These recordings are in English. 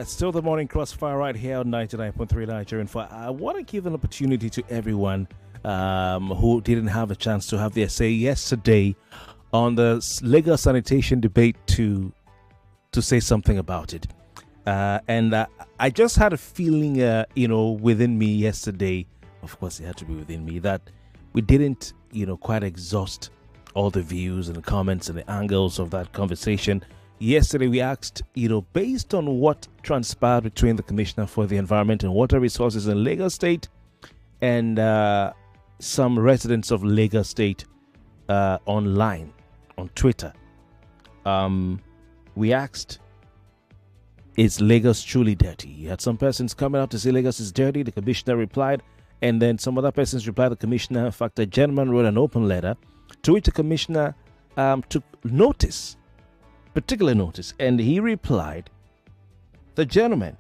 It's still the morning crossfire right here on 99.3 Nigerian Fire. I want to give an opportunity to everyone who didn't have a chance to have their say yesterday on the legal sanitation debate to say something about it. And I just had a feeling, within me yesterday, of course it had to be within me, that we didn't, quite exhaust all the views and the comments and the angles of that conversation. Yesterday, we asked, based on what transpired between the Commissioner for the Environment and Water Resources in Lagos State and some residents of Lagos State online, on Twitter, we asked, is Lagos truly dirty? You had some persons coming out to say Lagos is dirty. The Commissioner replied, and then some other persons replied. The Commissioner, in fact, a gentleman wrote an open letter to which the Commissioner took particular notice, and he replied, the gentleman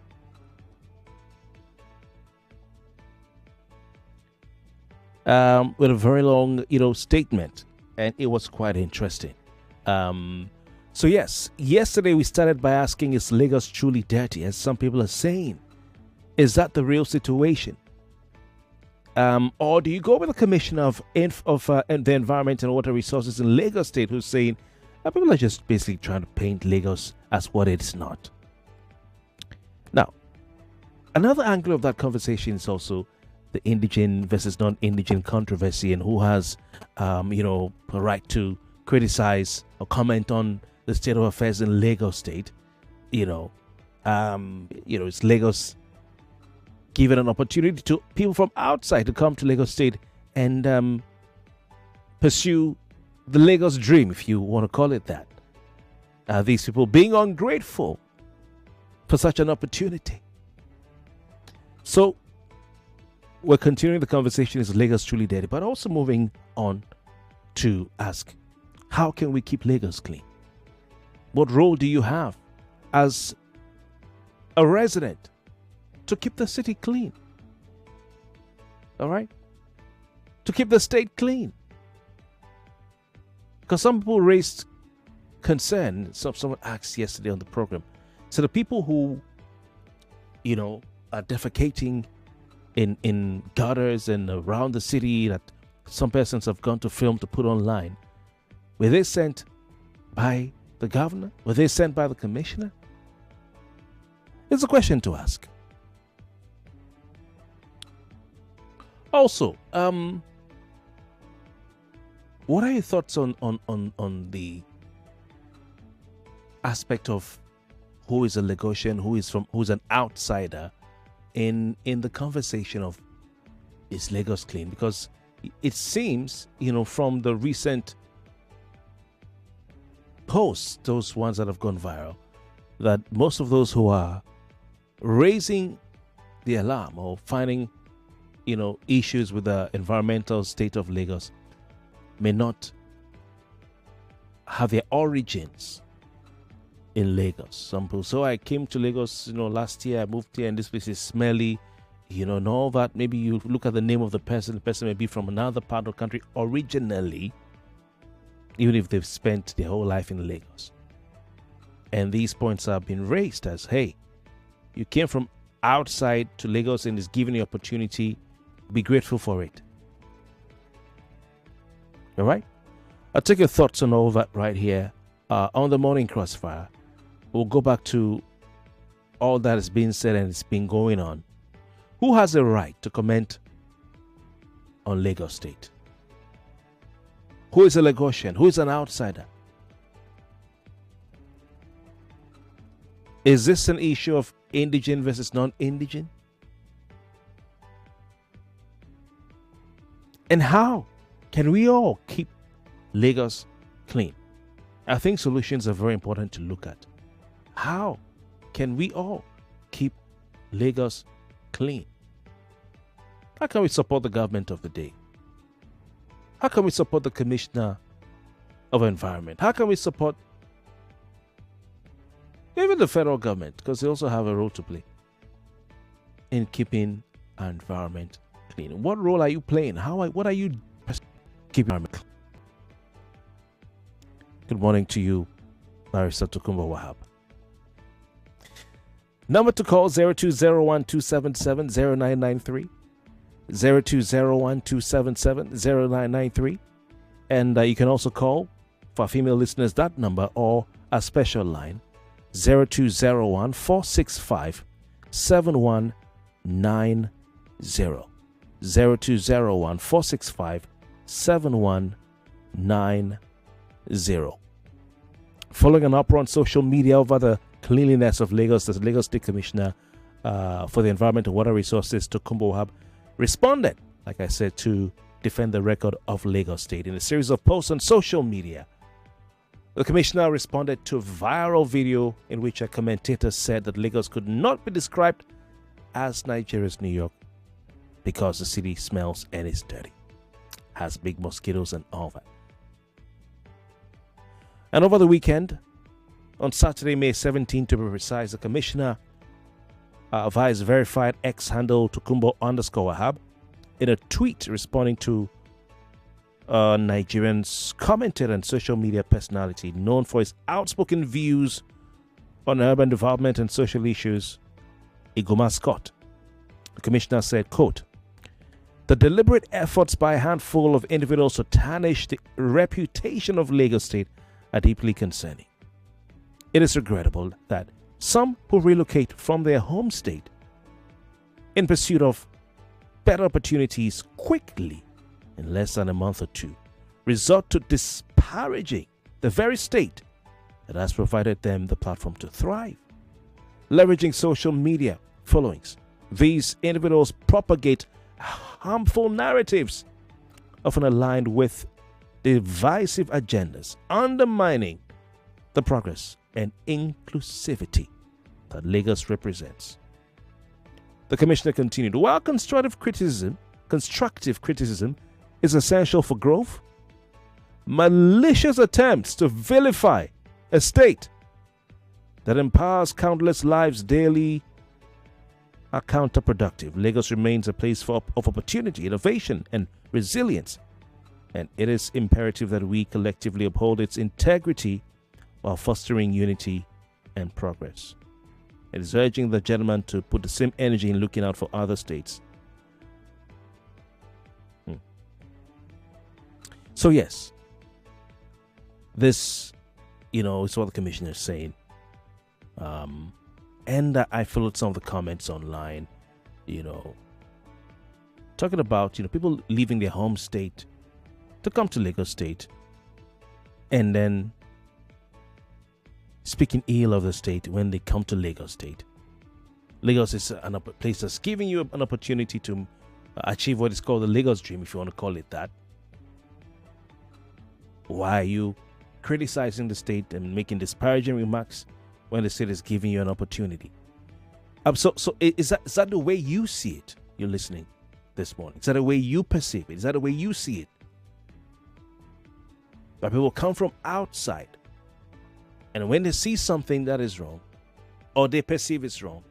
with a very long statement, and it was quite interesting. So yes, yesterday we started by asking, is Lagos truly dirty, as some people are saying? Is that the real situation? Or do you go with the Commissioner of the Environment and Water Resources in Lagos State, who's saying people are just basically trying to paint Lagos as what it's not? Now, another angle of that conversation is also the indigent versus non-indigent controversy, and who has, a right to criticize or comment on the state of affairs in Lagos State. It's Lagos given an opportunity to people from outside to come to Lagos State and pursue the Lagos dream, if you want to call it that. These people being ungrateful for such an opportunity. So we're continuing the conversation, is Lagos truly dirty, but also moving on to ask, how can we keep Lagos clean? What role do you have as a resident to keep the city clean? All right? To keep the state clean. Because some people raised concern. Someone asked yesterday on the program. So the people who, are defecating in gutters and around the city that some persons have gone to film to put online, were they sent by the governor? Were they sent by the commissioner? It's a question to ask. Also, what are your thoughts on the aspect of who is a Lagosian, who's an outsider in the conversation of, is Lagos clean? Because it seems, from the recent posts, those ones that have gone viral, that most of those who are raising the alarm or finding issues with the environmental state of Lagos may not have their origins in Lagos. Some people, so I came to Lagos, last year, I moved here and this place is smelly, and all that. Maybe you look at the name of the person may be from another part of the country originally, even if they've spent their whole life in Lagos. And these points have been raised as, hey, you came from outside to Lagos and is given the opportunity, be grateful for it. All right? I'll take your thoughts on all that right here on the morning crossfire. We'll go back to all that has been said and it's been going on. Who has a right to comment on Lagos State? Who is a Lagosian? Who is an outsider? Is this an issue of indigent versus non-indigent? And how can we all keep Lagos clean? I think solutions are very important to look at. How can we all keep Lagos clean? How can we support the government of the day? How can we support the Commissioner of Environment? How can we support even the federal government? Because they also have a role to play in keeping our environment clean. What role are you playing? What are you keeping our environment clean? Good morning to you, Barrister Tokumbo Wahab. Number to call 0201-277-0993. 0201-277-0993. And you can also call, for female listeners, that number or a special line 0201-465-7190. 0201-465-7190. Following an uproar on social media over the cleanliness of Lagos, the Lagos State Commissioner for the Environment and Water Resources, Tokunbo Wahab, responded, like I said, to defend the record of Lagos State. In a series of posts on social media, the Commissioner responded to a viral video in which a commentator said that Lagos could not be described as Nigeria's New York because the city smells and is dirty, has big mosquitoes and all that. And over the weekend, on Saturday, May 17, to be precise, the Commissioner via his verified X handle Tokunbo_Wahab, in a tweet responding to Nigerian's commentator and social media personality known for his outspoken views on urban development and social issues, Igoma Scott. The Commissioner said, quote, "The deliberate efforts by a handful of individuals to tarnish the reputation of Lagos State are deeply concerning. It is regrettable that some who relocate from their home state in pursuit of better opportunities quickly, in less than a month or two, resort to disparaging the very state that has provided them the platform to thrive. Leveraging social media followings, these individuals propagate harmful narratives, often aligned with divisive agendas, undermining the progress and inclusivity that Lagos represents." The Commissioner continued, "While constructive criticism is essential for growth, malicious attempts to vilify a state that empowers countless lives daily are counterproductive. Lagos remains a place of opportunity, innovation, and resilience, and it is imperative that we collectively uphold its integrity while fostering unity and progress. It is urging the gentleman to put the same energy in looking out for other states." So yes, this, is what the Commissioner is saying. And I followed some of the comments online, talking about, people leaving their home state to come to Lagos State and then speaking ill of the state when they come to Lagos State. Lagos is a place that's giving you an opportunity to achieve what is called the Lagos dream, if you want to call it that. Why are you criticizing the state and making disparaging remarks when the state is giving you an opportunity? So is that the way you see it? You're listening this morning. Is that the way you perceive it? Is that the way you see it? But people come from outside, and when they see something that is wrong, or they perceive it's wrong,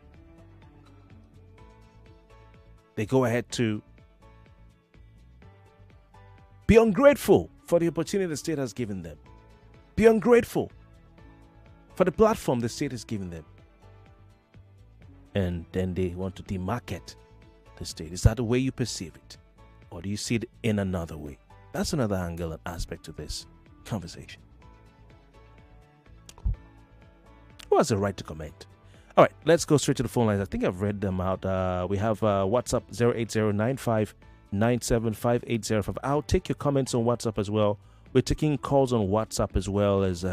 they go ahead to be ungrateful for the opportunity the state has given them. Be ungrateful for the platform the state has given them. And then they want to demarket the state. Is that the way you perceive it? Or do you see it in another way? That's another angle and aspect to this conversation. Who has the right to comment? All right, let's go straight to the phone lines. I think I've read them out. We have WhatsApp 08095975805. I'll take your comments on WhatsApp as well. We're taking calls on WhatsApp as well as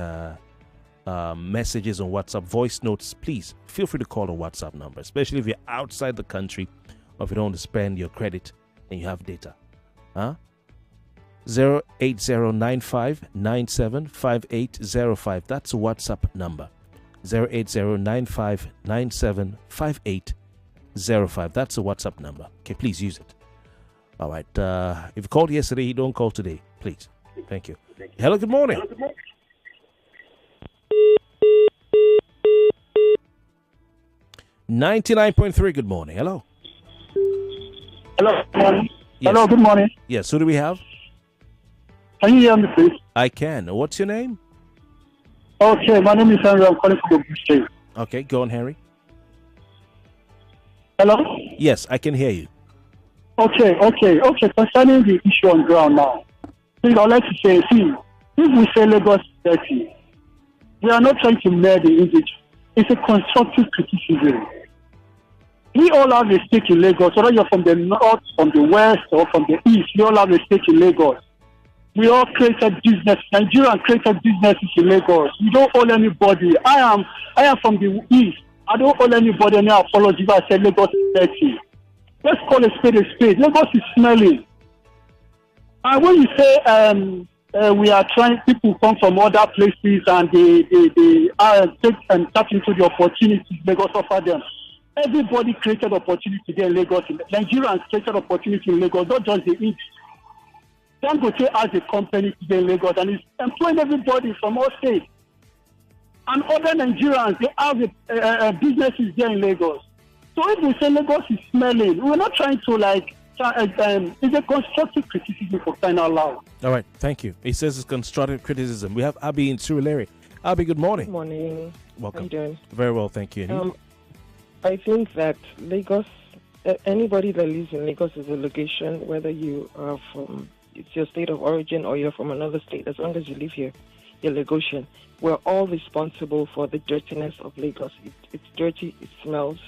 messages on WhatsApp, voice notes. Please feel free to call the WhatsApp number, especially if you're outside the country or if you don't want to spend your credit and you have data. 08095975805. That's a WhatsApp number. 08095975805. That's a WhatsApp number. Okay, please use it. All right. If you called yesterday, you don't call today, please. Thank you. Hello, good morning. 99.3, good morning. Hello. Hello, good morning. Yes. Hello, good morning. Yes, who do we have? Can you hear me, please? I can. What's your name? Okay, my name is Henry. I'm calling from Ogun State. Okay, go on, Henry. Hello? Yes, I can hear you. Okay. Concerning the issue on ground now, I'd like to say, see, if we say Lagos is dirty, we are not trying to murder the English. It's a constructive criticism. We all have a stake in Lagos, whether you're from the north, from the west, or from the east, we all have a stake in Lagos. We all created business. Nigerians created businesses in Lagos. We don't owe anybody. I am from the east. I don't owe anybody any apology if I say Lagos is dirty. Let's call a spade a spade. Lagos is smelling. And when you say we are trying, people come from other places and they take and tap into the opportunities Lagos offer them. Everybody created opportunity there in Lagos. Nigerians created opportunity in Lagos, not just the east. Dangote has a company today in Lagos and is employing everybody from all states. And other Nigerians, they have businesses there in Lagos. So if we say Lagos is smelling, we're not trying to it's a constructive criticism for crying out loud. All right, thank you. It says it's constructive criticism. We have Abby in Surulere. Abby, good morning. Good morning. Welcome. How you doing? Very well, thank you. I think that Lagos, anybody that lives in Lagos is a Lagosian, whether you are from, it's your state of origin or you're from another state. As long as you live here, you're Lagosian. We're all responsible for the dirtiness of Lagos. It's dirty, it smells.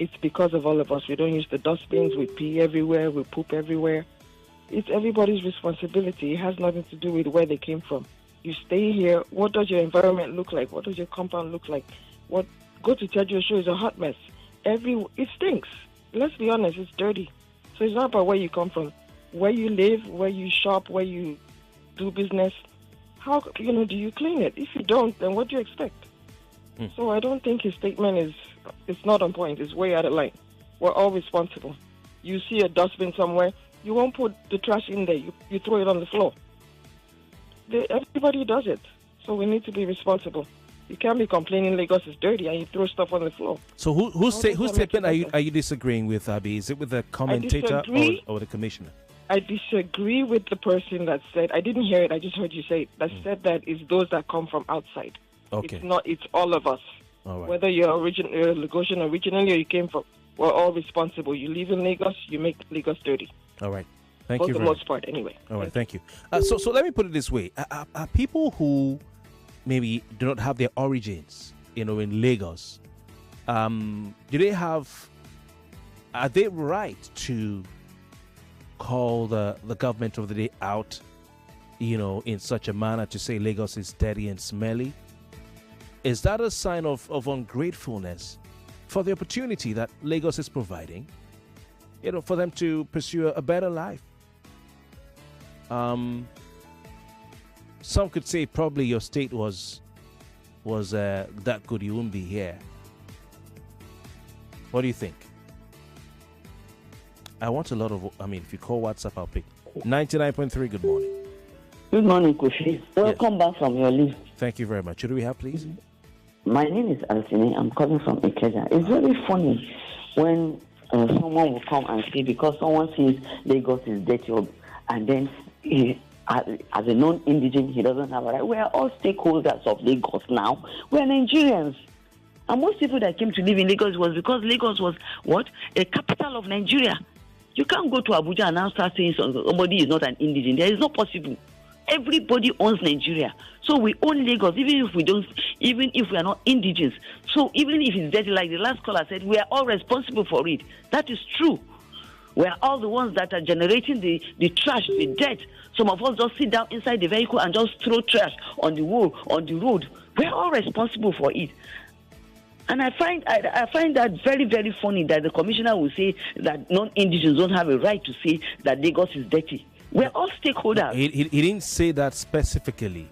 It's because of all of us. We don't use the dustbins, we pee everywhere, we poop everywhere. It's everybody's responsibility. It has nothing to do with where they came from. You stay here, what does your environment look like? What does your compound look like? Go to Tejo Show is a hot mess. It stinks. Let's be honest, it's dirty. So it's not about where you come from. Where you live, where you shop, where you do business. How do you clean it? If you don't, then what do you expect? So I don't think his statement it's not on point. It's way out of line. We're all responsible. You see a dustbin somewhere, you won't put the trash in there. You throw it on the floor. Everybody does it. So we need to be responsible. You can't be complaining Lagos is dirty and you throw stuff on the floor. So whose statement are you disagreeing with, Abby? Is it with the commentator or the commissioner? I disagree with the person that said, I didn't hear it, I just heard you say it, that said that it's those that come from outside. Okay. It's all of us. All right. Whether you're Lagosian originally or you came from, we're all responsible. You live in Lagos, you make Lagos dirty. All right. Thank you. For the most part, anyway. All right. Thank you. So let me put it this way: are people who maybe do not have their origins, in Lagos, are they right to call the government of the day out, in such a manner to say Lagos is dirty and smelly? Is that a sign of ungratefulness for the opportunity that Lagos is providing, for them to pursue a better life? Some could say probably your state was that good, you wouldn't be here. What do you think? I want a lot of, if you call WhatsApp, I'll pick. 99.3, good morning. Good morning, Kofi. Welcome back from your leave. Thank you very much. Who do we have, please? My name is Alcine. I'm coming from Ikeja. It's very funny when someone will come and say, because someone says Lagos is dirty, and then as a non-indigenous, he doesn't have a right. We are all stakeholders of Lagos now. We are Nigerians. And most people that came to live in Lagos was because Lagos was, a capital of Nigeria. You can't go to Abuja and now start saying somebody is not an indigenous. That is not possible. Everybody owns Nigeria. So we own Lagos, even if we are not indigenous. So even if it's dirty, like the last caller said, we are all responsible for it. That is true. We are all the ones that are generating the trash, the dirt. Some of us just sit down inside the vehicle and just throw trash on the road. We are all responsible for it. And I find that very, very funny that the commissioner will say that non-indigenous don't have a right to say that Lagos is dirty. We're all stakeholders. He didn't say that specifically.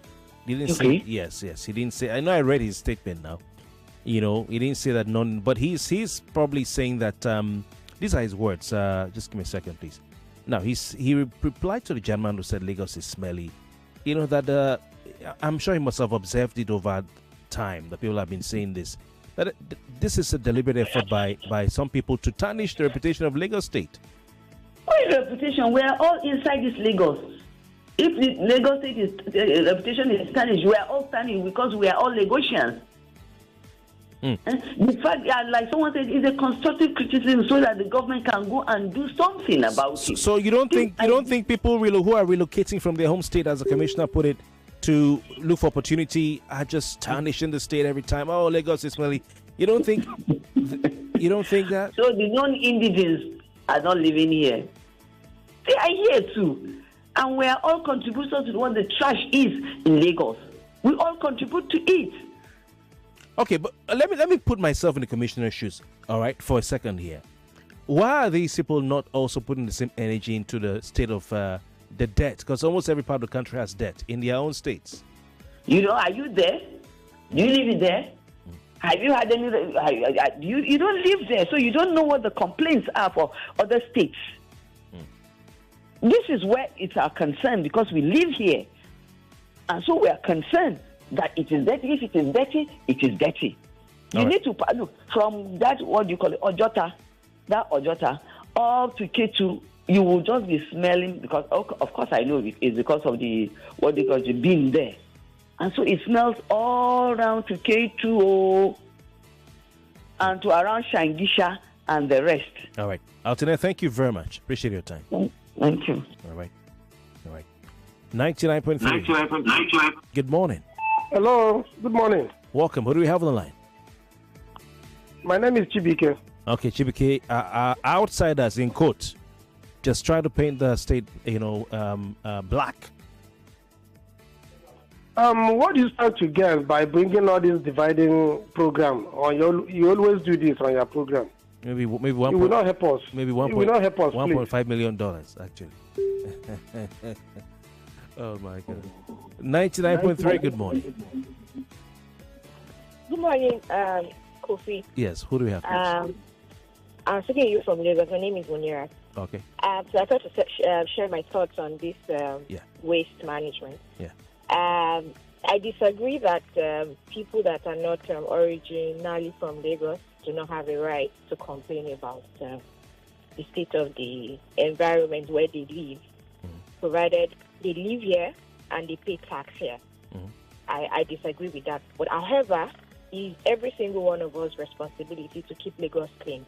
He didn't say yes. He didn't say. I know I read his statement now. He didn't say that none. But he's probably saying that. These are his words. Just give me a second, please. Now he replied to the gentleman who said Lagos is smelly. That I'm sure he must have observed it over time. The people have been saying this. That this is a deliberate effort by some people to tarnish the reputation of Lagos State. What is reputation? We are all inside this Lagos. If the Lagos State reputation is tarnished, we are all tarnished because we are all Lagosians. The fact that, like someone said, is a constructive criticism so that the government can go and do something about it. So you don't think people who are relocating from their home state, as the commissioner put it, to look for opportunity are just tarnishing the state every time? Oh, Lagos is smelly. You don't think that? So the non-indigents are not living here. They are here too. And we are all contributors to what the trash is in Lagos. We all contribute to it. Okay, but let me put myself in the commissioner's shoes, all right, for a second here. Why are these people not also putting the same energy into the state of the debt? Because almost every part of the country has debt in their own states. You know, are you there? Do you live there? Have you had any? You don't live there, so you don't know what the complaints are for other states. This is where it's our concern, because we live here, and so we are concerned that it is dirty. If it is dirty, it is dirty. You need to look from that, what do you call it, Ojota, up to K2. You will just be smelling, because of course I know it's because of the the bin there, and so it smells all around to K2 and to around Shangisha and the rest. All right, Altena, thank you very much. Appreciate your time. Thank you. All right. 99.3. Good morning. Hello. Good morning. Welcome. Who do we have on the line? My name is Chibike. Okay, Chibike. Outsiders in quotes just try to paint the state, black. What do you start to get by bringing all this dividing program? Or you always do this on your program? Maybe one. It will not help us. Maybe one. It will not help us. $1.5 million actually. Oh my God. 99.3. Good morning. Good morning, Kofi. Yes. Who do we have? I'm speaking to you from Lagos. My name is Munira. Okay. So I thought to share my thoughts on this waste management. Yeah. I disagree that people that are not originally from Lagos do not have a right to complain about the state of the environment where they live, provided they live here and they pay tax here. I disagree with that. But however, it's every single one of us responsibility to keep Lagos clean.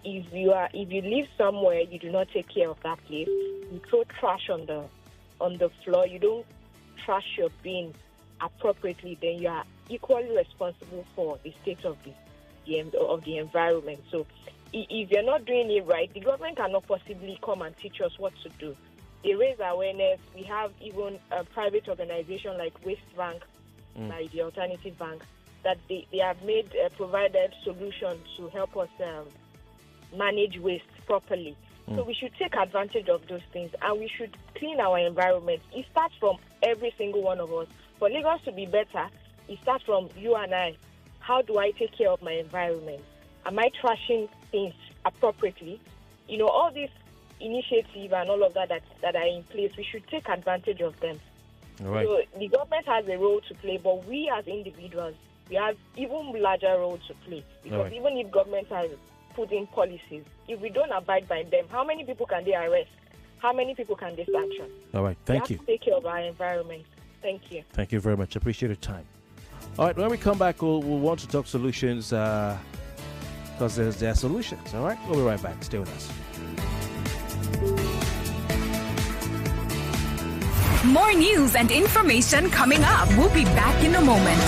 If you live somewhere, you do not take care of that place, you throw trash on the floor, you don't trash your bin appropriately, then you are equally responsible for the state of the environment. So if you're not doing it right, the government cannot possibly come and teach us what to do. They raise awareness. We have even a private organization like Waste Bank, like the Alternative Bank, that they have provided solutions to help us manage waste properly. So we should take advantage of those things, and we should clean our environment. It starts from every single one of us. For Lagos to be better, it starts from you and I. How do I take care of my environment? Am I trashing things appropriately? All these initiatives and all of that are in place, we should take advantage of them. All right. So the government has a role to play, but we as individuals, we have even larger role to play. Because even if government has put in policies, if we don't abide by them, how many people can they arrest? How many people can they sanction? All right, thank you. We have to take care of our environment. Thank you. Thank you very much. Appreciate your time. All right, when we come back, we'll want to talk solutions because there are solutions. All right, we'll be right back. Stay with us. More news and information coming up. We'll be back in a moment.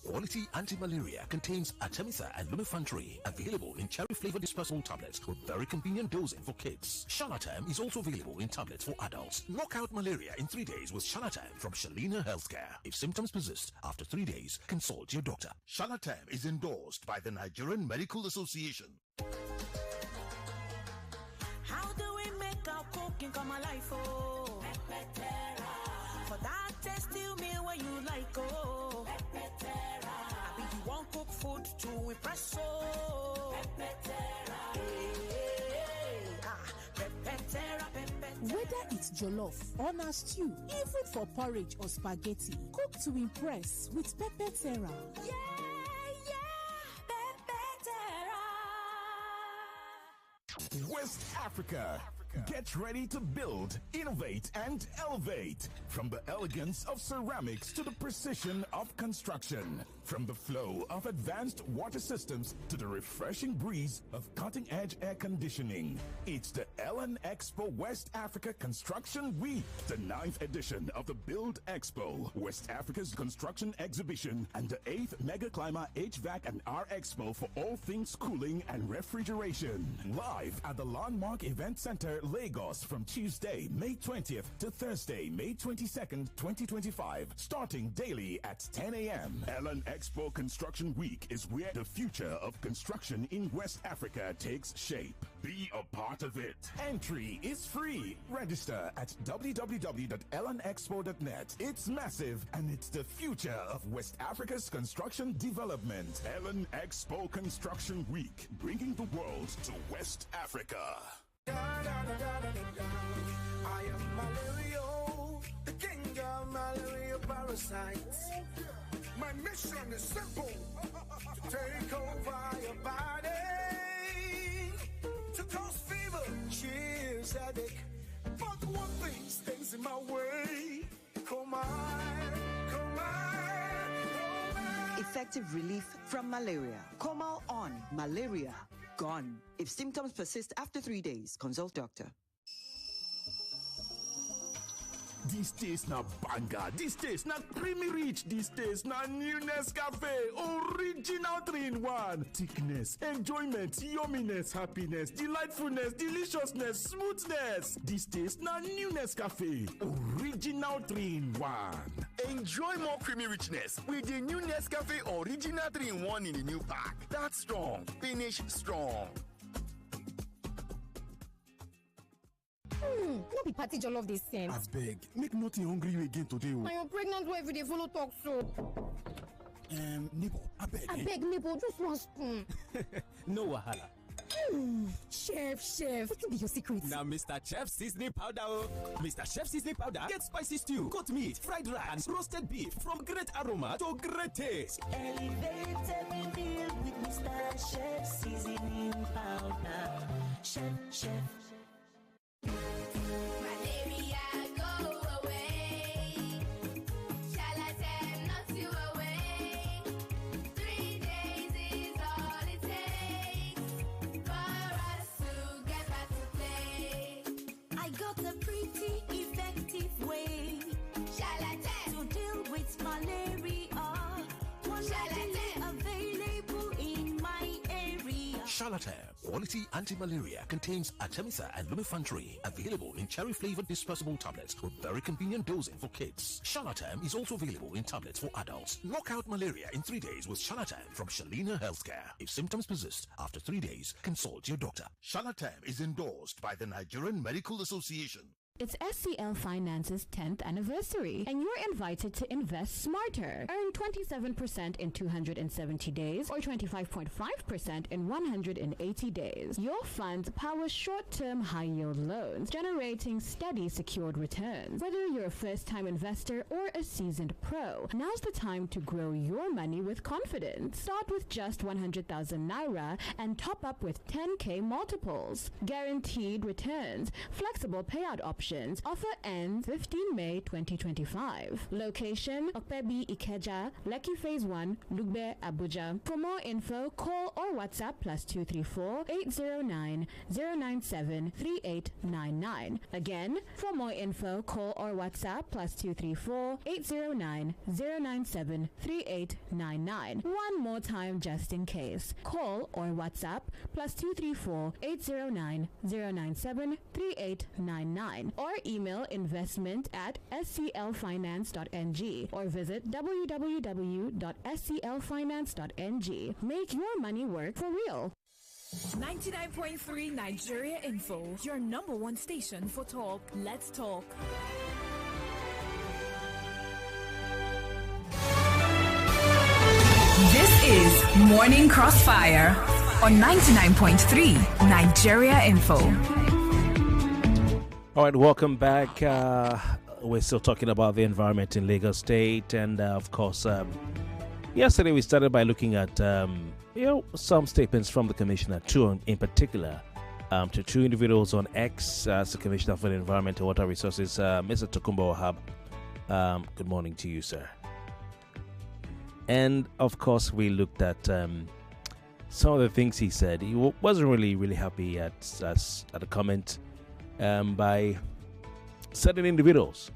Quality anti-malaria contains Artemisa and lumefantrine, available in cherry-flavored dispersible tablets with very convenient dosing for kids. Shalatam is also available in tablets for adults. Knock out malaria in 3 days with Shalatam from Shalina Healthcare. If symptoms persist after 3 days, consult your doctor. Shalatam is endorsed by the Nigerian Medical Association. How do we make our cooking come alive? Oh, for that tasty meal where you like, oh. want cook food to impress so. Whether it's jollof or na stew, even for porridge or spaghetti, cook to impress with Pepe Terra. West Africa. Get ready to build, innovate, and elevate. From the elegance of ceramics to the precision of construction. From the flow of advanced water systems to the refreshing breeze of cutting-edge air conditioning. It's the Ellen Expo West Africa Construction Week, the 9th edition of the Build Expo, West Africa's construction exhibition, and the 8th Mega Clima HVAC and R Expo for all things cooling and refrigeration. Live at the Landmark Event Center, Lagos, from Tuesday, May 20th to Thursday, May 22nd, 2025, starting daily at 10 a.m. Ellen Expo Construction Week is where the future of construction in West Africa takes shape. Be a part of it. Entry is free. Register at www.ellenexpo.net. It's massive and it's the future of West Africa's construction development. Ellen Expo Construction Week, bringing the world to West Africa. I am Malario, the king of malaria parasites. My mission is simple: to take over your body, to cause fever, chills, headache. But one thing stands in my way. Come on. Effective relief from malaria. Comal on. Malaria gone. If symptoms persist after 3 days, consult doctor. This taste na banger. This taste na creamy rich. This taste na new Nescafe. Original 3-in-1. Thickness, enjoyment, yumminess, happiness, delightfulness, deliciousness, smoothness. This taste na new Nescafe. Original 3-in-1. Enjoy more creamy richness with the new Nescafe Original 3-in-1 in the new pack. That's strong. Finish strong. No be party jollof this thing. Abeg, make nothing hungry you again today. Na your pregnant wife dey follow talk so. Neighbor, abeg. Abeg, neighbor, just one spoon. No wahala. Chef, what can be your secret? Now, Mr. Chef Seasoning Powder. Mr. Chef Seasoning Powder. Get spicy stew, goat meat, fried rice, roasted beef, from great aroma to great taste. Elevate every meal with Mr. Chef Seasoning Powder. Chef. Charlatan Quality Anti-Malaria contains Artemisa and Lumefantrine, available in cherry-flavored dispersible tablets with very convenient dosing for kids. Charlatan is also available in tablets for adults. Knock out malaria in 3 days with Charlatan from Shalina Healthcare. If symptoms persist after 3 days, consult your doctor. Charlatan is endorsed by the Nigerian Medical Association. It's SCL Finance's 10th anniversary, and you're invited to invest smarter. Earn 27% in 270 days or 25.5% in 180 days. Your funds power short-term high-yield loans, generating steady secured returns. Whether you're a first-time investor or a seasoned pro, now's the time to grow your money with confidence. Start with just 100,000 Naira and top up with 10K multiples. Guaranteed returns, flexible payout options. Offer ends 15 May 2025. Location, Okpebi Ikeja, Lekki Phase 1, Lugbe, Abuja. For more info, call or WhatsApp +234 809 097 3899. Again, for more info, call or WhatsApp +234 809 097 3899. One more time just in case. Call or WhatsApp +234 809 097 3899. Or email investment@sclfinance.ng or visit www.sclfinance.ng. Make your money work for real. 99.3 Nigeria Info, your number one station for talk. Let's talk. This is Morning Crossfire on 99.3 Nigeria Info. All right, welcome back. We're still talking about the environment in Lagos State, and of course, yesterday we started by looking at some statements from the commissioner, two in particular, to two individuals on X as the Commissioner for the Environment and Water Resources, Mr. Tokumbo Wahab. Good morning to you, sir. And of course, we looked at some of the things he said. He wasn't really happy at a comment by certain individuals,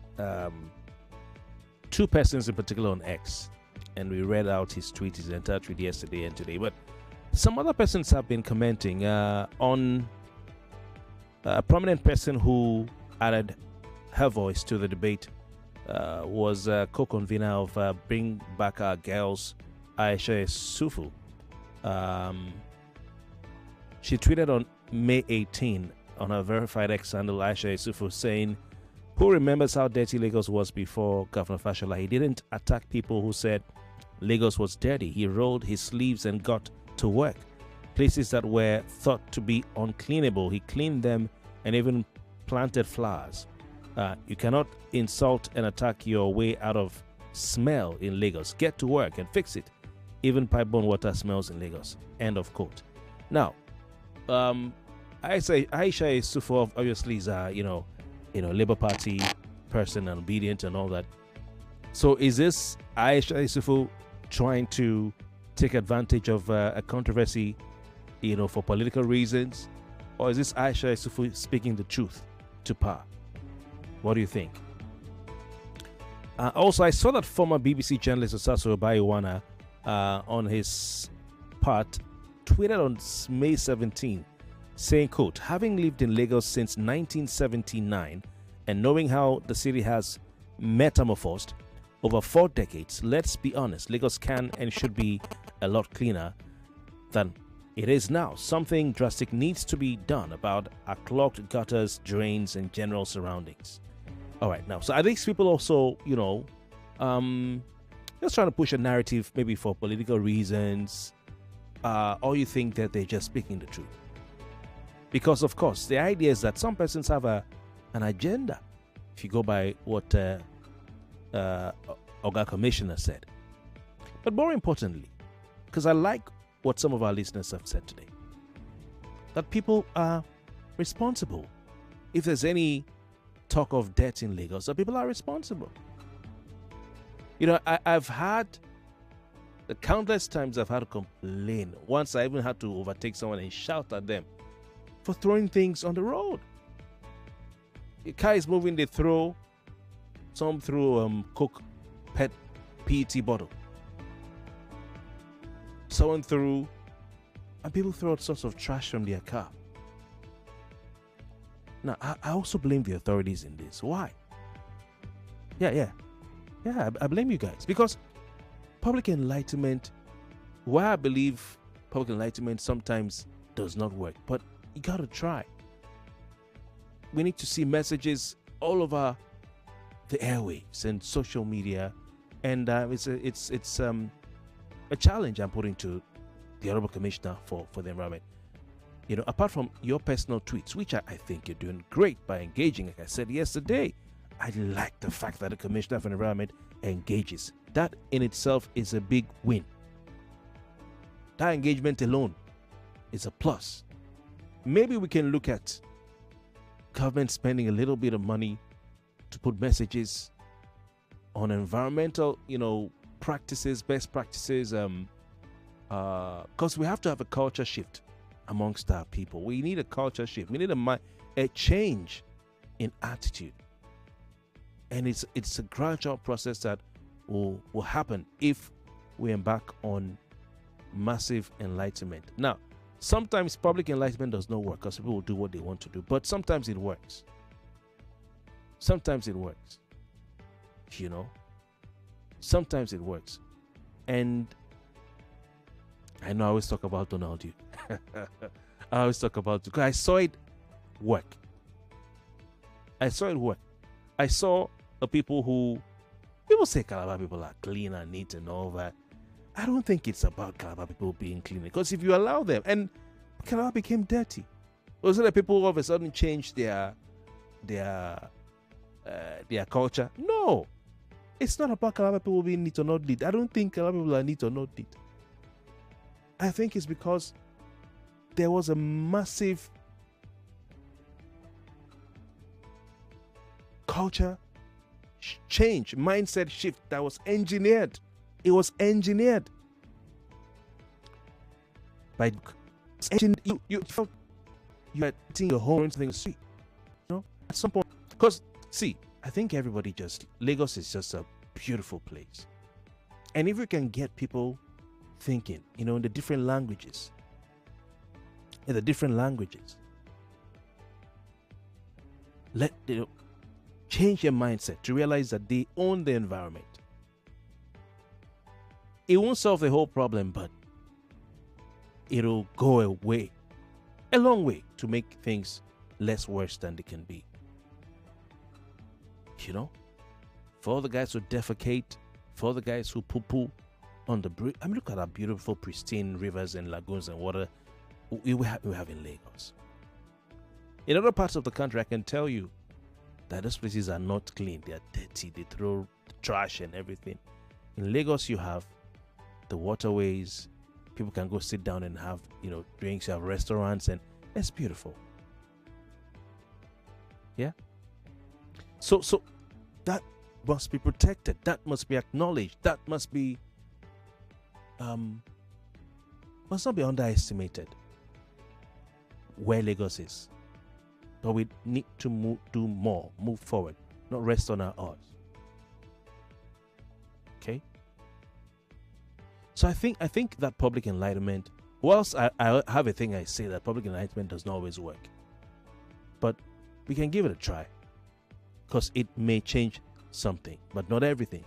two persons in particular on X, and we read out his entire tweet yesterday and today. But some other persons have been commenting on a prominent person who added her voice to the debate. Was co-convener of Bring Back Our Girls, Aisha Sufu. She tweeted on May 18 on her verified X handle, Aisha Sufu, saying, "Who remembers how dirty Lagos was before Governor Fashola? He didn't attack people who said Lagos was dirty. He rolled his sleeves and got to work. Places that were thought to be uncleanable, he cleaned them and even planted flowers. You cannot insult and attack your way out of smell in Lagos. Get to work and fix it. Even pipe-borne water smells in Lagos." End of quote. Now, Aisha Sufu obviously is Labour Party person and obedient and all that. So is this Aisha Sufu trying to take advantage of a controversy, for political reasons, or is this Aisha Sufu speaking the truth to power? What do you think? Also, I saw that former BBC journalist Osaso Bayiwana on his part tweeted on May 17 saying, quote, "Having lived in Lagos since 1979 and knowing how the city has metamorphosed over 4 decades, let's be honest, Lagos can and should be a lot cleaner than it is now. Something drastic needs to be done about our clogged gutters, drains, and general surroundings." All right, now, so are these people also, just trying to push a narrative maybe for political reasons, or you think that they're just speaking the truth? Because, of course, the idea is that some persons have an agenda, if you go by what Oga Commissioner said. But more importantly, because I like what some of our listeners have said today, that people are responsible. If there's any talk of debt in Lagos, that people are responsible. I've had the countless times I've had to complain. Once I even had to overtake someone and shout at them for throwing things on the road. Your car is moving, they throw some through Coke PET bottle. Someone threw, and people throw all sorts of trash from their car. Now, I also blame the authorities in this. Why? Yeah, I blame you guys. Because public enlightenment, why I believe public enlightenment sometimes does not work, but you got to try. We need to see messages all over the airwaves and social media, and it's a challenge I'm putting to the Honorable Commissioner for the Environment. Apart from your personal tweets, which I think you're doing great by engaging, like I said yesterday, I like the fact that the Commissioner for the Environment engages. That in itself is a big win. That engagement alone is a plus. Maybe we can look at government spending a little bit of money to put messages on environmental, practices, best practices, because we have to have a culture shift amongst our people. We need a culture shift. We need a change in attitude, and it's a gradual process that will happen if we embark on massive enlightenment. Now, sometimes public enlightenment does not work because people will do what they want to do, but sometimes it works. Sometimes it works. Sometimes it works. And I know I always talk about Donald. I always talk about it because I saw it work. I saw the people say Calabar people are clean and neat and all that. I don't think it's about Calabar people being clean. Because if you allow them, and Calabar became dirty. Was it that people all of a sudden changed their culture? No. It's not about Calabar people being neat or not neat. I don't think Calabar people are neat or not neat. I think it's because there was a massive culture change, mindset shift that was engineered. It was engineered by you felt you are eating your whole thing. You know, at some point, because see, I think everybody Lagos is just a beautiful place, and if we can get people thinking, in the different languages, change your mindset to realize that they own the environment. It won't solve the whole problem, but it'll go a long way to make things less worse than they can be. For the guys who defecate, for the guys who poo-poo on the bridge. I mean, look at our beautiful, pristine rivers and lagoons and water we have in Lagos. In other parts of the country, I can tell you that those places are not clean. They are dirty. They throw trash and everything. In Lagos, you have the waterways. People can go sit down and have, drinks. You have restaurants, and it's beautiful. Yeah. So that must be protected. That must be acknowledged. That must not be underestimated. Where Lagos is, but we need to move forward, not rest on our oars. Okay. So I think that public enlightenment, whilst I have a thing I say that public enlightenment does not always work, but we can give it a try, because it may change something, but not everything.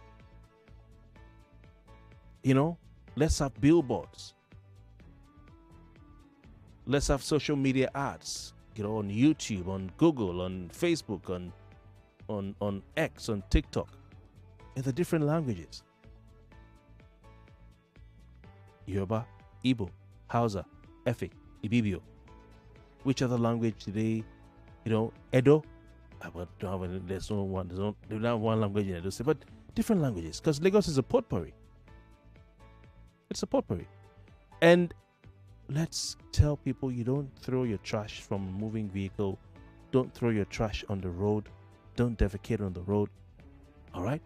Let's have billboards. Let's have social media ads, on YouTube, on Google, on Facebook, on X, on TikTok, in the different languages. Yoruba, Igbo, Hausa, Efik, Ibibio. Which other language do they, Edo? There's no one. They don't have one language in Edo State, but different languages, because Lagos is a potpourri. It's a potpourri. And let's tell people, you don't throw your trash from a moving vehicle. Don't throw your trash on the road. Don't defecate on the road. All right?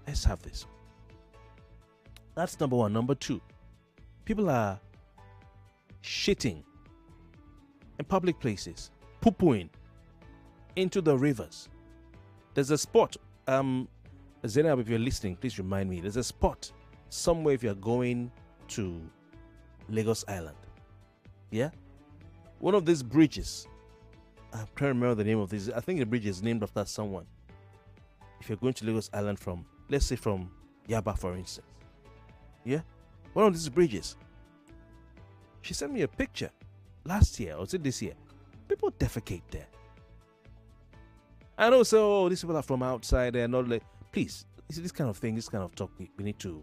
Let's have this. That's number one. Number two, people are shitting in public places, poo-pooing into the rivers. There's a spot, Zainab, if you're listening, please remind me. There's a spot somewhere if you're going to Lagos Island. Yeah? One of these bridges, I can't remember the name of this. I think the bridge is named after someone. If you're going to Lagos Island from, let's say from Yaba, for instance. Yeah? One of these bridges. She sent me a picture last year, or was it this year? People defecate there. I know, so these people are from outside. They're not like, please, this kind of thing, this kind of talk, we need to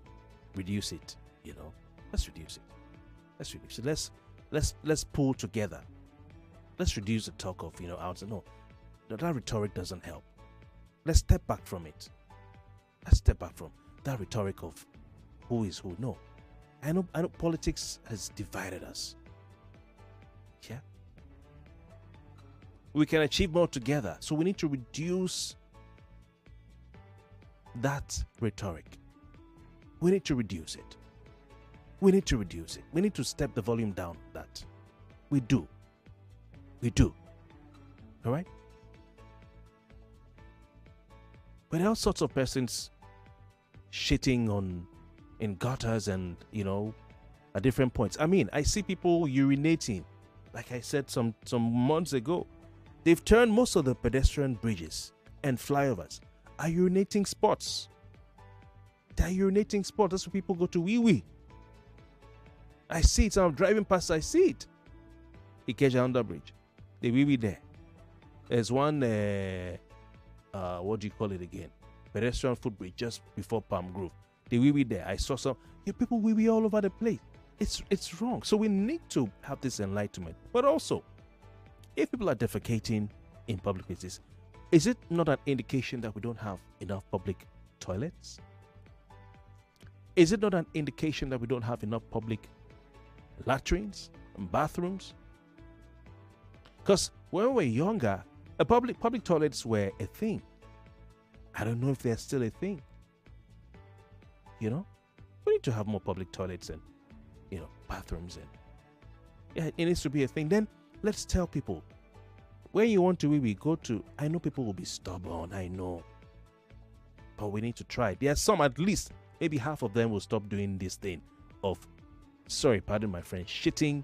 reduce it, Let's reduce it. Let's pull together. Let's reduce the talk of, outside. No, that rhetoric doesn't help. Let's step back from it. Let's step back from that rhetoric of who is who. No, I know politics has divided us. Yeah. We can achieve more together. So we need to reduce that rhetoric. We need to reduce it. We need to step the volume down. That we do. All right. But there are all sorts of persons shitting in gutters and at different points. I mean, I see people urinating. Like I said some months ago, they've turned most of the pedestrian bridges and flyovers are urinating spots. They're urinating spots. That's where people go to wee-wee. I see it. I'm driving past. I see it. Ikeja Underbridge. The wee-wee there. There's one, what do you call it again? Pedestrian footbridge just before Palm Grove. they wee wee there. I saw some people wee wee all over the place. It's wrong. So we need to have this enlightenment. But also, if people are defecating in public places, is it not an indication that we don't have enough public toilets? Is it not an indication that we don't have enough public latrines and bathrooms? Because when we were younger, public toilets were a thing. I don't know if they're still a thing. You know, we need to have more public toilets and, you know, bathrooms, and yeah, it needs to be a thing. Then let's tell people, when you want to we go to. I know people will be stubborn, I know, but we need to try. There are some, at least maybe half of them will stop doing this thing of, sorry, pardon my French, shitting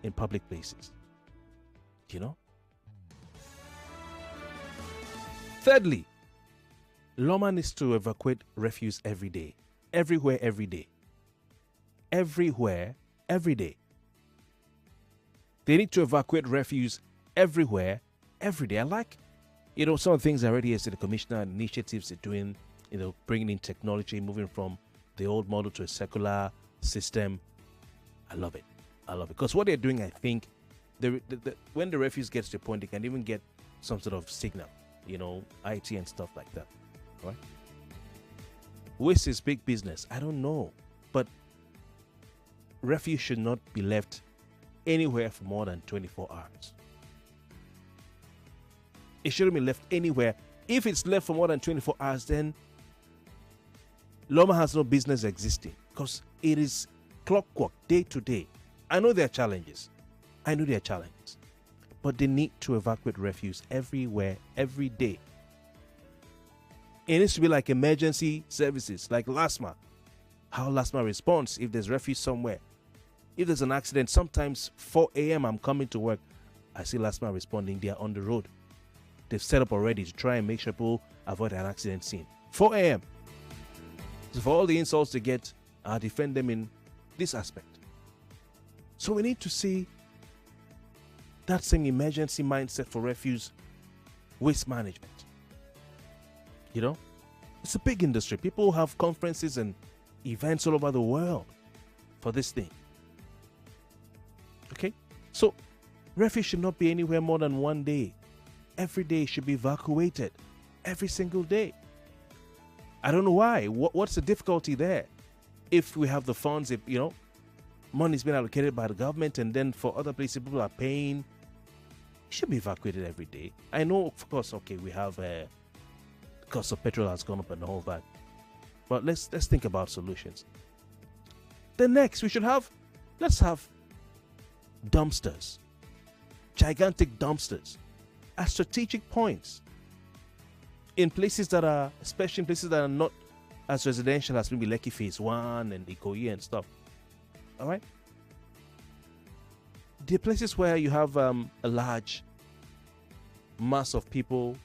in public places. You know. Thirdly, Loma needs to evacuate refuse every day. Everywhere, every day. Everywhere, every day. They need to evacuate refuse everywhere, every day. I like, you know, some of the things I already hear the commissioner initiatives they're doing, you know, bringing in technology, moving from the old model to a secular system. I love it. I love it. Because what they're doing, I think, when the refuse gets to a point, they can even get some sort of signal, you know, IT and stuff like that. Right? Waste is big business. I don't know. But refuse should not be left anywhere for more than 24 hours. It shouldn't be left anywhere. If it's left for more than 24 hours, then Loma has no business existing, because it is clockwork, day to day. I know there are challenges. But they need to evacuate refuse everywhere, every day. It needs to be like emergency services, like LASMA. How LASMA responds if there's refuse somewhere. If there's an accident, sometimes 4 a.m. I'm coming to work, I see LASMA responding. They are on the road. They've set up already to try and make sure people avoid an accident scene. 4 a.m. So for all the insults they get, I defend them in this aspect. So we need to see that same emergency mindset for refuse waste management. You know, it's a big industry. People have conferences and events all over the world for this thing. Okay, so refuse should not be anywhere more than 1 day. Every day should be evacuated. Every single day. I don't know why. What's the difficulty there? If we have the funds, if, you know, money's been allocated by the government, and then for other places people are paying, it should be evacuated every day. I know, of course, okay, we have the cost of petrol has gone up and all that, but let's think about solutions. The next, let's have dumpsters, gigantic dumpsters at strategic points in places that are, especially in places that are not as residential as maybe Lekki Phase 1 and Ikoyi and stuff. All right, the places where you have a large mass of people,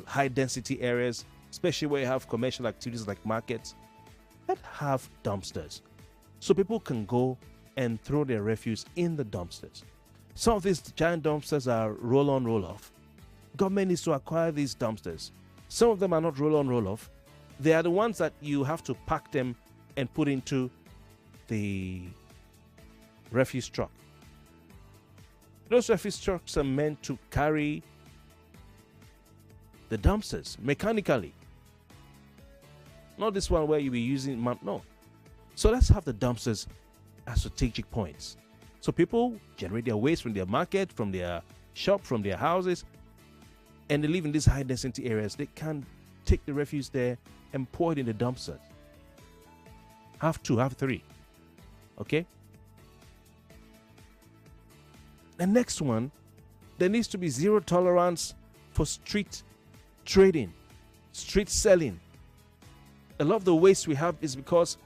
high density areas, especially where you have commercial activities like markets, let's have dumpsters so people can go and throw their refuse in the dumpsters. Some of these giant dumpsters are roll on, roll off. Government needs to acquire these dumpsters. Some of them are not roll on, roll off. They are the ones that you have to pack them and put into the refuse truck. Those refuse trucks are meant to carry the dumpsters mechanically. Not this one where you'll be using, no. So let's have the dumpsters at strategic points. So people generate their waste from their market, from their shop, from their houses, and they live in these high density areas. They can take the refuse there and pour it in the dumpsters. Have 2, have 3. Okay? The next one, there needs to be zero tolerance for street trading, street selling. A lot of the waste we have is because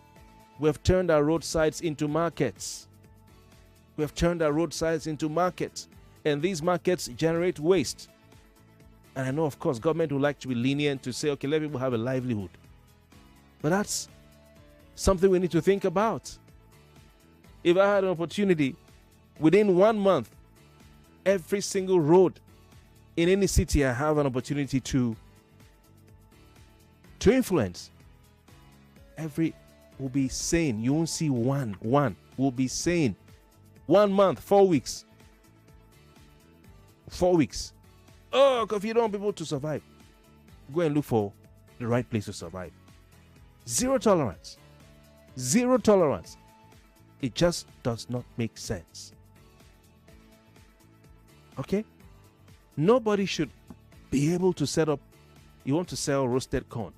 we have turned our roadsides into markets. We have turned our roadsides into markets, and these markets generate waste. And I know, of course, government would like to be lenient to say, okay, let people have a livelihood. But that's something we need to think about. If I had an opportunity, within 1 month, every single road in any city I have an opportunity to influence, will be sane. You won't see one will be sane. 1 month, 4 weeks. 4 weeks. Oh, because you don't want people to survive. Go and look for the right place to survive. Zero tolerance. Zero tolerance. It just does not make sense. Okay? Nobody should be able to set up. You want to sell roasted corn.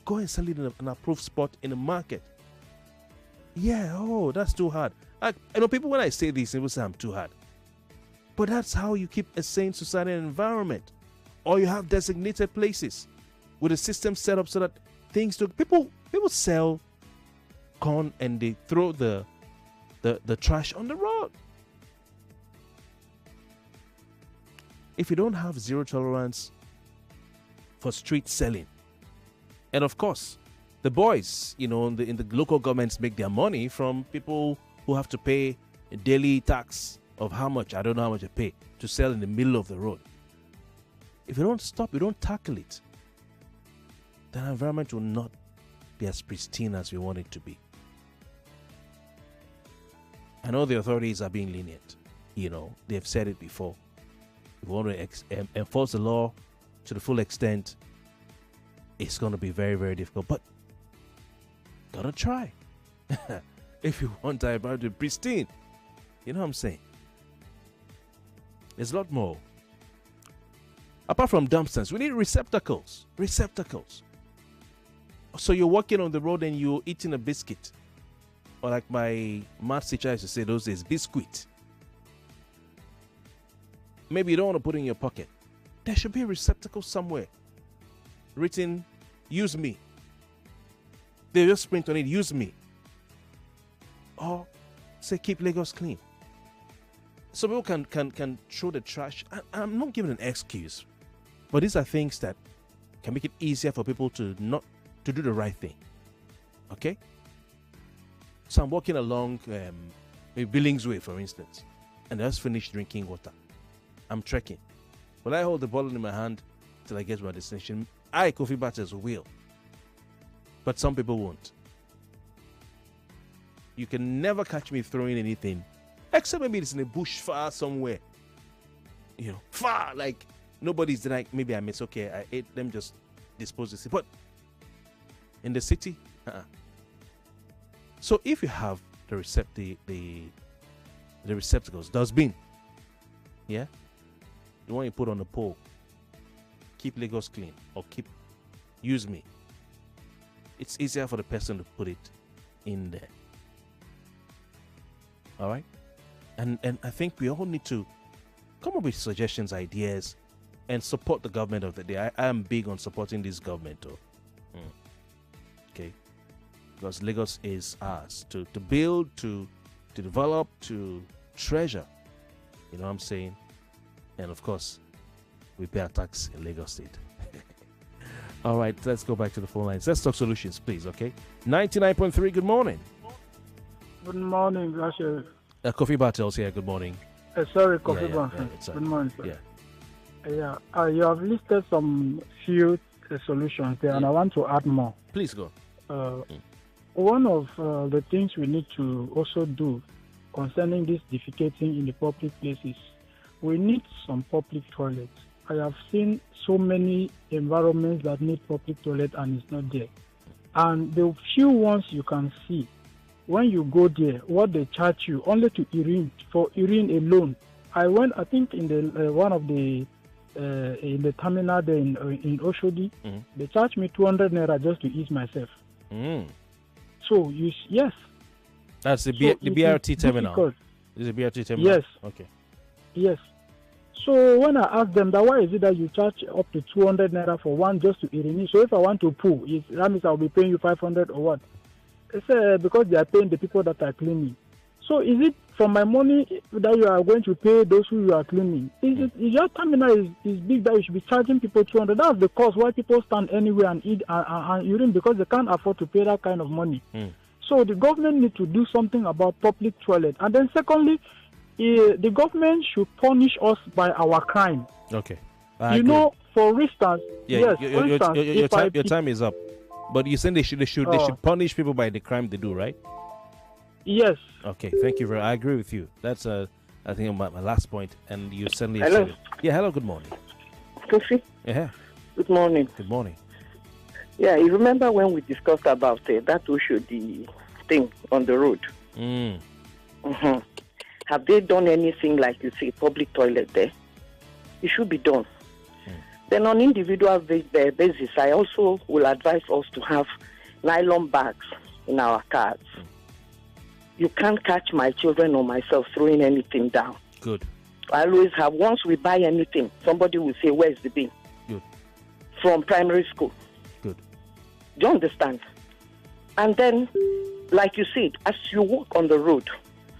Go and sell it in an approved spot in the market. Yeah, oh, that's too hard. I know people, when I say these, people say I'm too hard. But that's how you keep a sane society and environment. Or you have designated places with a system set up so that things do. People sell corn and they throw the trash on the road. If you don't have zero tolerance for street selling, and of course, the boys, in the local governments make their money from people who have to pay a daily tax of how much, I don't know how much they pay, to sell in the middle of the road. If you don't stop, you don't tackle it, then our environment will not be as pristine as we want it to be. I know the authorities are being lenient. They've said it before. If we want to enforce the law to the full extent, it's going to be very, very difficult. But gotta try. If you want our environment to be pristine, you know what I'm saying? There's a lot more. Apart from dumpsters, we need receptacles. Receptacles. So you're walking on the road and you're eating a biscuit. Or like my math teacher used to say those days, biscuit. Maybe you don't want to put it in your pocket. There should be a receptacle somewhere. Written, use me. They just print on it, use me. Or say, keep Lagos clean. So people can throw the trash. I'm not giving an excuse, but these are things that can make it easier for people to do the right thing. Okay? So I'm walking along maybe Billings Way, for instance, and I just finished drinking water. I'm trekking. Will I hold the bottle in my hand till I get to my destination? I, Kofi Bartels, will. But some people won't. You can never catch me throwing anything, except maybe it's in a bush far somewhere. Far, like nobody's there. Maybe I miss. Okay, I ate them, just dispose this. But in the city, So if you have the receptacles, dustbin, yeah, the one you put on the pole, keep Lagos clean, or use me. It's easier for the person to put it in there. All right, and I think we all need to come up with suggestions, ideas, and support the government of the day. I am big on supporting this government, though. Okay, because Lagos is ours to build, to develop, to treasure. You know what I'm saying? And of course, we pay our tax in Lagos State. All right, let's go back to the phone lines. Let's talk solutions, please, okay? 99.3, good morning. Good morning, Rachel. Kofi Bartels here, good morning. Sorry, Kofi Bartels. Good morning, sir. Yeah. You have listed some few solutions there, and I want to add more. Please go. One of the things we need to also do concerning this defecating in the public places, we need some public toilets. I have seen so many environments that need public toilet and it's not there. And the few ones you can see, when you go there, what they charge you only to urine, for urine alone. I went, I think, in the one of the in the terminal there in Oshodi, they charged me 200 naira just to eat myself. So yes. That's the BRT terminal. Is it BRT terminal? Yes. Okay. Yes. So when I asked them that, why is it that you charge up to 200 naira for one just to urinate? So if I want to poo, that means I'll be paying you 500 or what? It's because they are paying the people that are cleaning. So is it from my money that you are going to pay those who you are cleaning? Is your terminal is big that you should be charging people 200? That's the cause why people stand anywhere and eat and urine, because they can't afford to pay that kind of money. So the government needs to do something about public toilet. And then secondly, the government should punish us by our crime. Okay. For instance, your time is up. But you saying they should punish people by the crime they do, right? Yes. Okay, thank you I agree with you. That's I think my last point, and you certainly Hello. said it. Yeah, hello, good morning. Kofi. Yeah. Good morning. Good morning. Yeah, you remember when we discussed about that the thing on the road? Mm. Have they done anything like you say, public toilet there? It should be done. Then on individual basis, I also will advise us to have nylon bags in our cars. You can't catch my children or myself throwing anything down. Good. I always have, once we buy anything, somebody will say, where's the bin? Good. From primary school. Good. Do you understand? And then, like you said, as you walk on the road,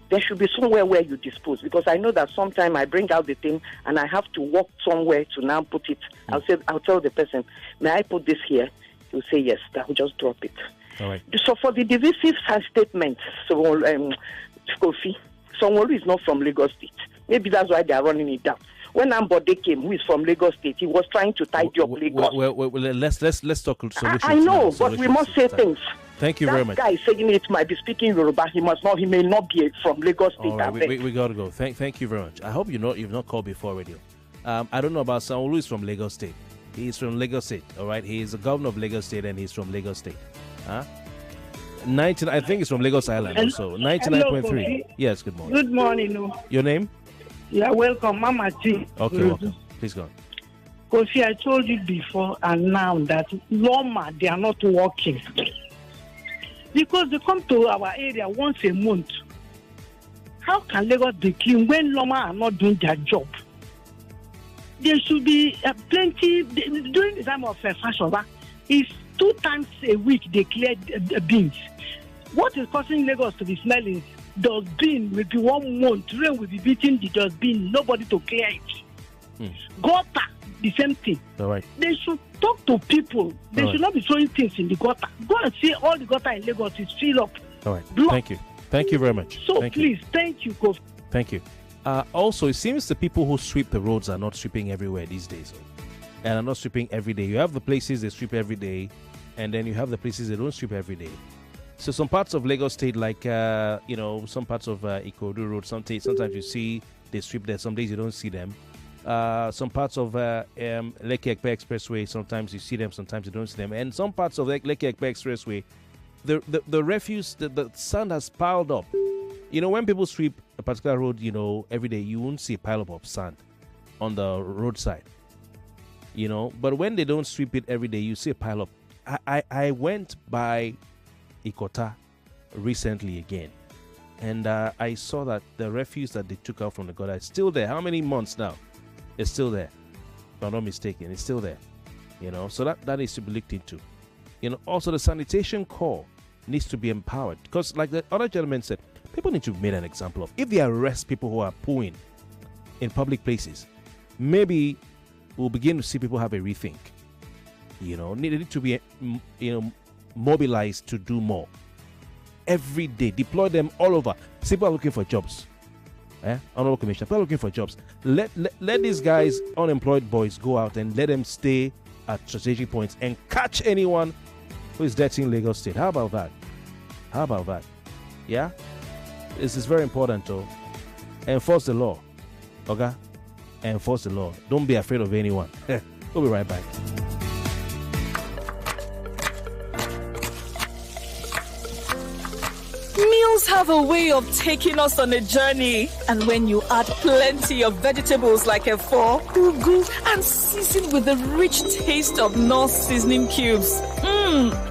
there should be somewhere where you dispose, because I know that sometimes I bring out the thing and I have to walk somewhere to now put it. I'll tell the person, may I put this here? He'll say yes, that will just drop it. All right. So for the divisive statement, Kofi, someone who is not from Lagos State, maybe that's why they are running it down. When Ambode came, who is from Lagos State, he was trying to tidy up Lagos. Well, let's talk solutions. I know, now, but we must say things. Thank you very much. That guy saying it might be speaking Yoruba. He may not be from Lagos State. All right, we got to go. Thank you very much. I hope you've not called before radio. I don't know about someone who is from Lagos State. He is from Lagos State. All right, he is the governor of Lagos State, and he's from Lagos State. Huh? 19. I think it's from Lagos Island also. 99.3. Yes. Good morning. Good morning. Your name? Yeah, welcome, Mama T. Okay, welcome. Please go on. Kofi, I told you before and now that Loma, they are not working. Because they come to our area once a month. How can Lagos be clean when Loma are not doing their job? There should be plenty, during the time of fashion, it's 2 times a week they clear the bins. What is causing Lagos to be smelling? Dustbin will be 1 month, rain will be beating the dustbin, nobody to clear it. Gutter, the same thing. All right. They should talk to people. They All should right. not be throwing things in the gutter. Go and see all the gutter in Lagos is filled up. All right. Block. Thank you. Thank you very much. So Thank please, you. thank you, Kofi. Thank you. Also, it seems the people who sweep the roads are not sweeping everywhere these days, and are not sweeping every day. You have the places they sweep every day, and then you have the places they don't sweep every day. So some parts of Lagos State, like some parts of Ikorodu Road, sometimes you see they sweep there. Some days you don't see them. Some parts of Lekki-Ekpe Expressway, sometimes you see them, sometimes you don't see them. And some parts of Lekki-Ekpe Expressway, the refuse, the sand has piled up. When people sweep a particular road, every day, you won't see a pile up of sand on the roadside. But when they don't sweep it every day, you see a pile up. I went by Ikota recently again, and I saw that the refuse that they took out from the gutter is still there. How many months now? It's still there. If I'm not mistaken, it's still there. So that needs to be looked into. Also the sanitation corps needs to be empowered, because like the other gentleman said, people need to be made an example of. If they arrest people who are pooing in public places, maybe we'll begin to see people have a rethink. Needed to be mobilized to do more every day. Deploy them all over. People are looking for jobs. Honorable Commissioner, people are looking for jobs. Let these guys, unemployed boys, go out and let them stay at strategic points and catch anyone who is dirtying Lagos State. How about that? Yeah, this is very important to enforce the law. Okay, enforce the law. Don't be afraid of anyone. We'll be right back. Meals have a way of taking us on a journey, and when you add plenty of vegetables like efo, ugu, and season with the rich taste of North seasoning cubes,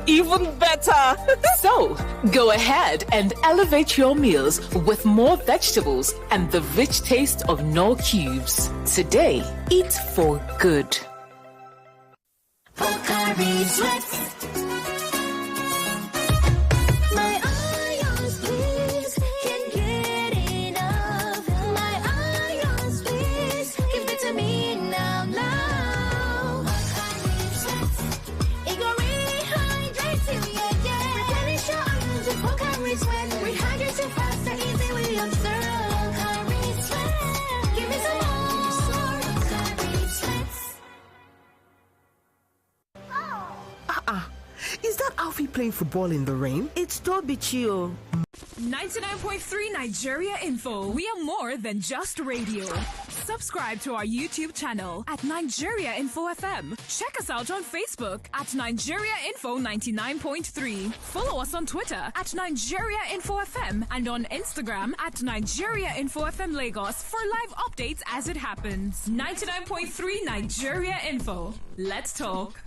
even better. So, go ahead and elevate your meals with more vegetables and the rich taste of Knorr cubes. Today, eat for good. Is that Alfie playing football in the rain? It's Toby Chio. 99.3 Nigeria Info. We are more than just radio. Subscribe to our YouTube channel at Nigeria Info FM. Check us out on Facebook at Nigeria Info 99.3. Follow us on Twitter at Nigeria Info FM and on Instagram at Nigeria Info FM Lagos for live updates as it happens. 99.3 Nigeria Info. Let's talk.